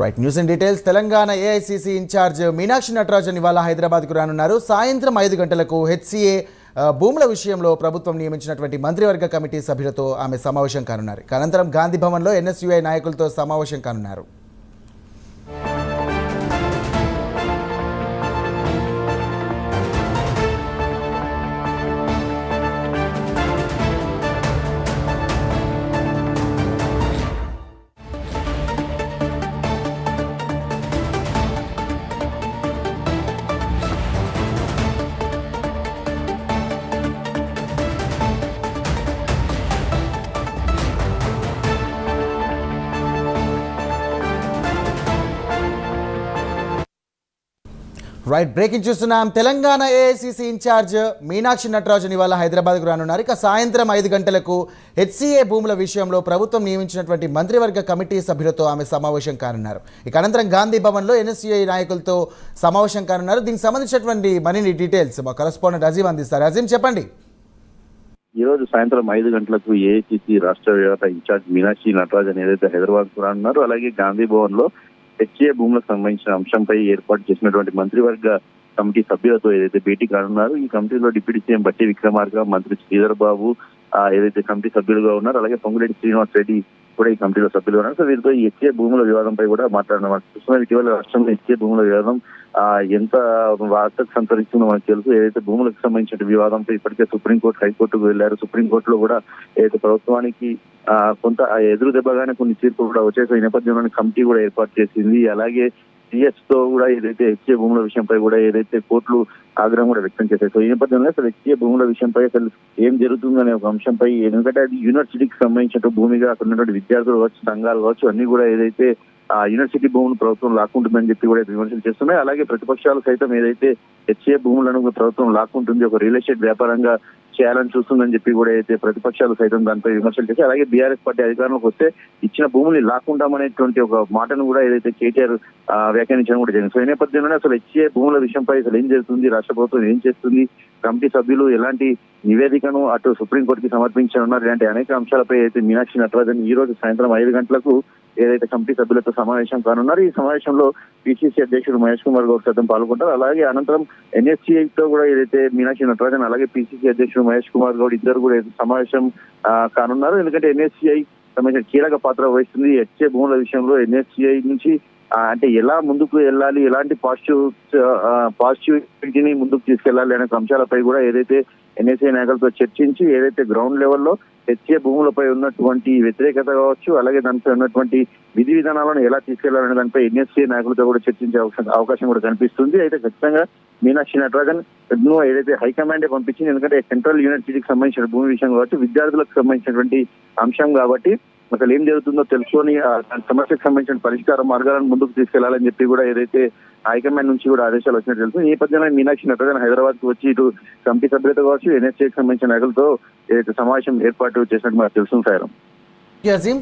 Right news in details. Telangana AICC incharge Meenakshi Natarajan ఇవాళ హైదరాబాద్కు రానున్నారు. సాయంత్రం 5 గంటలకు హెచ్సిఏ భూముల విషయంలో ప్రభుత్వం నియమించినటువంటి మంత్రివర్గ కమిటీ సభ్యులతో ఆమె సమావేశం కానున్నారు. అనంతరం గాంధీ భవన్లో ఎన్ఎస్యుఐ నాయకులతో సమావేశం కానున్నారు. రైట్ బ్రేకింగ్ చూస్తున్నాం. తెలంగాణ ఏఐసిసి ఇన్ఛార్జ్ మీనాక్షి నటరాజన్ ఇవాళ హైదరాబాద్కు రానున్నారు. ఇక సాయంత్రం 5 గంటలకు హెచ్సిఏ భూముల విషయంలో ప్రభుత్వం నియమించినటువంటి మంత్రివర్గ కమిటీ సభ్యులతో ఆమె సమావేశం కానున్నారు. ఇక అనంతరం గాంధీ భవన్లో ఎన్ఎస్యుఐ నాయకులతో సమావేశం కానున్నారు. దీనికి సంబంధించినటువంటి మరిన్ని డీటెయిల్స్ మా కరెస్పాండెంట్ అజీం అందిస్తారు. అజీం చెప్పండి. ఈ రోజు సాయంత్రం 5 గంటలకు ఏఐసిసి రాష్ట్ర వ్యవహార ఇన్ఛార్జ్ మీనాక్షి నటరాజన్ ఏదైతే హైదరాబాద్ రానున్నారో, అలాగే గాంధీ భవన్ లో హెచ్ఏ భూములకు సంబంధించిన అంశంపై ఏర్పాటు చేసినటువంటి మంత్రివర్గ కమిటీ సభ్యులతో ఏదైతే భేటీ కానున్నారు. ఈ కమిటీలో డిప్యూటీ సీఎం బట్టి విక్రమార్క, మంత్రి శ్రీధర్ బాబు ఏదైతే కమిటీ సభ్యులుగా ఉన్నారు, అలాగే పొంగులేటి శ్రీనివాస్ రెడ్డి కూడా ఈ కమిటీలో సభ్యులుగా ఉన్నారు. సో వీరితో ఈ హెచ్ఏ భూముల వివాదంపై కూడా మాట్లాడిన చూస్తున్నాం. ఇటీవల రాష్ట్రంలో హెచ్ఏ భూముల వివాదం ఎంత వార్తకు సంతరిస్తుందో మనకు తెలుసు. ఏదైతే భూములకు సంబంధించిన వివాదంపై ఇప్పటికే సుప్రీంకోర్టు, హైకోర్టుకు వెళ్లారు. సుప్రీంకోర్టులో కూడా ఏదైతే ప్రభుత్వానికి కొంత ఎదురు దెబ్బగానే కొన్ని తీర్పులు కూడా వచ్చేసి ఈ నేపథ్యంలోని కమిటీ కూడా ఏర్పాటు చేసింది. అలాగే సిఎస్ తో కూడా ఏదైతే హెచ్ఏ భూముల విషయంపై కూడా ఏదైతే కోర్టులు ఆగ్రహం కూడా వ్యక్తం చేశాయి. సో ఈ నేపథ్యంలో అసలు హెచ్ఏ భూముల విషయంపై అసలు ఏం జరుగుతుందనే ఒక అంశంపై, ఎందుకంటే అది యూనివర్సిటీకి సంబంధించిన భూమిగా అక్కడ ఉన్నటువంటి విద్యార్థులు కావచ్చు, సంఘాలు కావచ్చు, అన్ని కూడా ఏదైతే యూనివర్సిటీ భూములు ప్రభుత్వం లాక్కుంటుందని చెప్పి కూడా విమర్శలు చేస్తున్నాయి. అలాగే ప్రతిపక్షాలు సైతం ఏదైతే హెచ్ఏ భూములను ప్రభుత్వం లాక్కుంటుంది, ఒక రియల్ ఎస్టేట్ వ్యాపారంగా చేయాలని చూస్తుందని చెప్పి కూడా అయితే ప్రతిపక్షాలు సైతం దానిపై విమర్శలు చేసి, అలాగే బీఆర్ఎస్ పార్టీ అధికారంలోకి వస్తే ఇచ్చిన భూముల్ని లాక్కుంటామనేటువంటి ఒక మాటను కూడా ఏదైతే కేటీఆర్ వ్యాఖ్యానించడం కూడా జరిగింది. సో ఈ నేపథ్యంలోనే అసలు హెచ్ఏ భూముల విషయంపై అసలు ఏం జరుగుతుంది, రాష్ట్ర ప్రభుత్వం ఏం చేస్తుంది, కమిటీ సభ్యులు ఎలాంటి నివేదికను అటు సుప్రీంకోర్టుకి సమర్పించనున్నారు, ఇలాంటి అనేక అంశాలపై అయితే మీనాక్షి నటరాజన్ ఈ రోజు సాయంత్రం 5 గంటలకు ఏదైతే కమిటీ సభ్యులతో సమావేశం కానున్నారు. ఈ సమావేశంలో పిసిసి అధ్యక్షుడు మహేష్ కుమార్ గౌడ్ సైతం పాల్గొంటారు. అలాగే అనంతరం ఎన్ఎస్సిఐ తో కూడా ఏదైతే మీనాక్షి నటరాజన్ అలాగే పిసిసి అధ్యక్షుడు మహేష్ కుమార్ గౌడ్ ఇద్దరు కూడా సమావేశం కానున్నారు. ఎందుకంటే ఎన్ఎస్సిఐ సంబంధించిన కీలక పాత్ర వహిస్తుంది. హెచ్ఏ భూముల విషయంలో ఎన్ఎస్సిఐ నుంచి అంటే ఎలా ముందుకు వెళ్ళాలి, ఎలాంటి పాజిటివిటీని ముందుకు తీసుకెళ్లాలి అనే అంశాలపై కూడా ఏదైతే ఎన్ఎస్ఐ నాయకులతో చర్చించి ఏదైతే గ్రౌండ్ లెవెల్లో హెచ్ఏ భూములపై ఉన్నటువంటి వ్యతిరేకత కావచ్చు, అలాగే దానిపై ఉన్నటువంటి విధి విధానాలను ఎలా తీసుకెళ్లాలనే దానిపై ఎన్ఎస్ఐ నాయకులతో కూడా చర్చించే అవకాశం కూడా కనిపిస్తుంది. అయితే ఖచ్చితంగా మీనాక్షి నటరాజన్ ఏదైతే హైకమాండే పంపించింది, ఎందుకంటే సెంట్రల్ యూనివర్సిటీకి సంబంధించిన భూమి విషయం కావచ్చు, విద్యార్థులకు సంబంధించినటువంటి అంశం కాబట్టి అసలు ఏం జరుగుతుందో తెలుసుకొని సమస్యకు సంబంధించిన పరిష్కార మార్గాలను ముందుకు తీసుకెళ్లాలని చెప్పి కూడా ఏదైతే హైకమాండ్ నుంచి కూడా ఆదేశాలు వచ్చినట్టు తెలుసు. ఈ నేపథ్యంలో మీనాక్షి నటరాజన్ హైదరాబాద్ కు వచ్చి ఇటు కమిటీ సభ్యులతో కావచ్చు, ఎన్ఎస్ఏకి సంబంధించిన నాయకులతో ఏదైతే సమావేశం ఏర్పాటు చేసినట్టు మనకు తెలుసు. అజీం